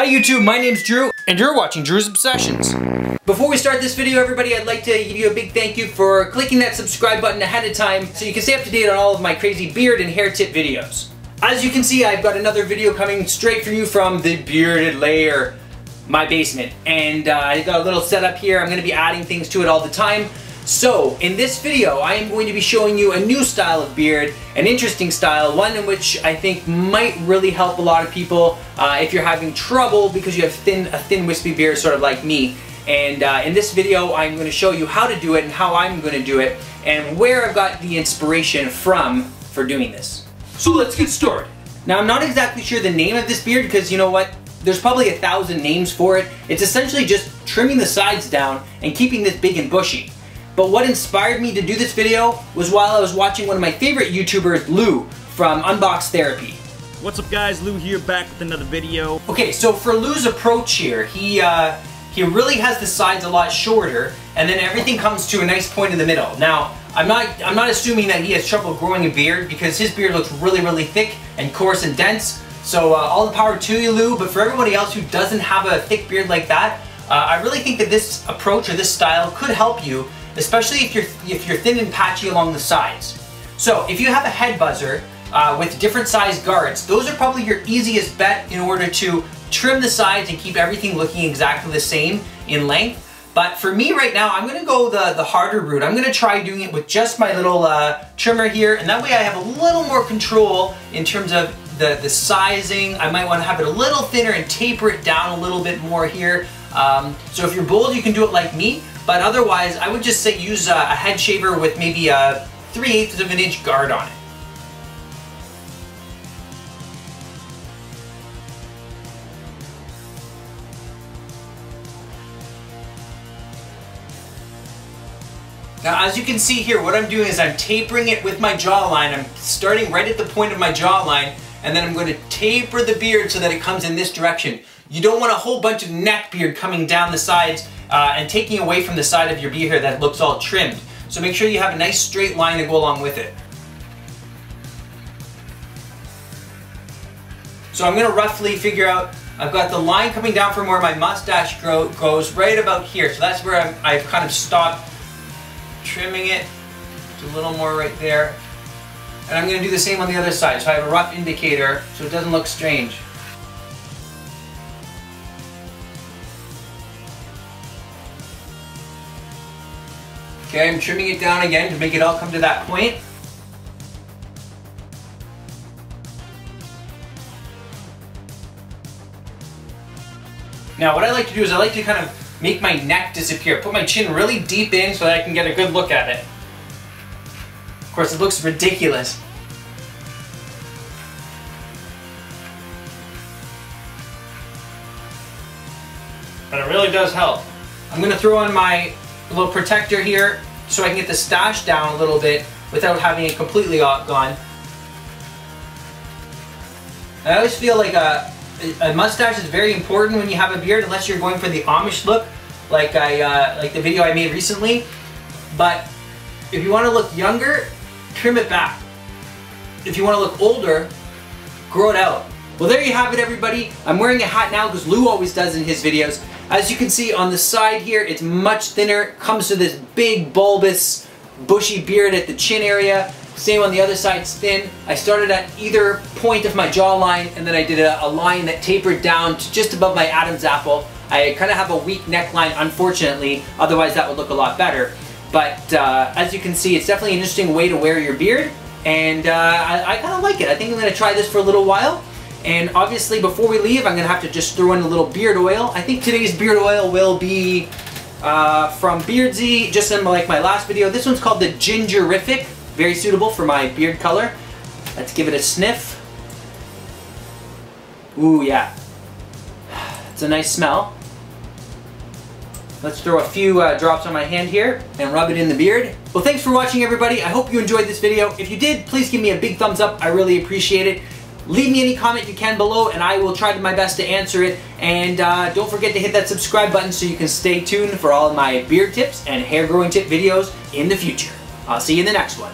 Hi YouTube, my name's Drew, and you're watching Drew's Obsessions. Before we start this video, everybody, I'd like to give you a big thank you for clicking that subscribe button ahead of time so you can stay up to date on all of my crazy beard and hair tip videos. As you can see, I've got another video coming straight for you from the bearded lair, my basement. And I got a little setup here. I'm going to be adding things to it all the time. So, in this video, I am going to be showing you a new style of beard, an interesting style, one in which I think might really help a lot of people if you're having trouble because you have a thin wispy beard sort of like me. And in this video, I'm going to show you how to do it and how I'm going to do it and where I've got the inspiration from for doing this. So let's get started. Now, I'm not exactly sure the name of this beard because you know what? There's probably 1,000 names for it. It's essentially just trimming the sides down and keeping this big and bushy. But what inspired me to do this video was while I was watching one of my favorite YouTubers, Lou, from Unbox Therapy. What's up guys, Lou here, back with another video. Okay, so for Lou's approach here, he really has the sides a lot shorter, and then everything comes to a nice point in the middle. Now, I'm not assuming that he has trouble growing a beard because his beard looks really, really thick and coarse and dense. So all the power to you, Lou, but for everybody else who doesn't have a thick beard like that, I really think that this approach or this style could help you, especially if you're thin and patchy along the sides. So if you have a head buzzer with different size guards, those are probably your easiest bet in order to trim the sides and keep everything looking exactly the same in length. But for me right now, I'm gonna go the harder route. I'm gonna try doing it with just my little trimmer here, and that way I have a little more control in terms of the sizing. I might wanna have it a little thinner and taper it down a little bit more here. So if you're bold, you can do it like me. But otherwise, I would just say use a head shaver with maybe a 3/8 of an inch guard on it. Now, as you can see here, what I'm doing is I'm tapering it with my jawline. I'm starting right at the point of my jawline, and then I'm going to taper the beard so that it comes in this direction. You don't want a whole bunch of neck beard coming down the sides and taking away from the side of your beard here that looks all trimmed. So make sure you have a nice straight line to go along with it. So I'm going to roughly figure out, I've got the line coming down from where my mustache goes right about here. So that's where I've kind of stopped trimming it. Just a little more right there. And I'm going to do the same on the other side. So I have a rough indicator so it doesn't look strange. Okay, I'm trimming it down again to make it all come to that point. Now what I like to do is I like to kind of make my neck disappear. Put my chin really deep in so that I can get a good look at it. Of course, it looks ridiculous. But it really does help. I'm going to throw on my little protector here so I can get the stash down a little bit without having it completely gone. I always feel like a mustache is very important when you have a beard, unless you're going for the Amish look, like like the video I made recently. But if you want to look younger, trim it back. If you want to look older, grow it out. Well, there you have it, everybody. I'm wearing a hat now because Lou always does in his videos. As you can see on the side here, it's much thinner. It comes to this big, bulbous, bushy beard at the chin area. Same on the other side, it's thin. I started at either point of my jawline, and then I did a line that tapered down to just above my Adam's apple. I kind of have a weak neckline, unfortunately. Otherwise, that would look a lot better. But as you can see, it's definitely an interesting way to wear your beard. And I kind of like it. I think I'm going to try this for a little while. And obviously, before we leave, I'm going to have to just throw in a little beard oil. I think today's beard oil will be from Beardsy, just in like my last video. This one's called the Gingerific. Very suitable for my beard color. Let's give it a sniff. Ooh, yeah. It's a nice smell. Let's throw a few drops on my hand here and rub it in the beard. Well, thanks for watching, everybody. I hope you enjoyed this video. If you did, please give me a big thumbs up. I really appreciate it. Leave me any comment you can below and I will try my best to answer it. And don't forget to hit that subscribe button so you can stay tuned for all of my beard tips and hair growing tip videos in the future. I'll see you in the next one.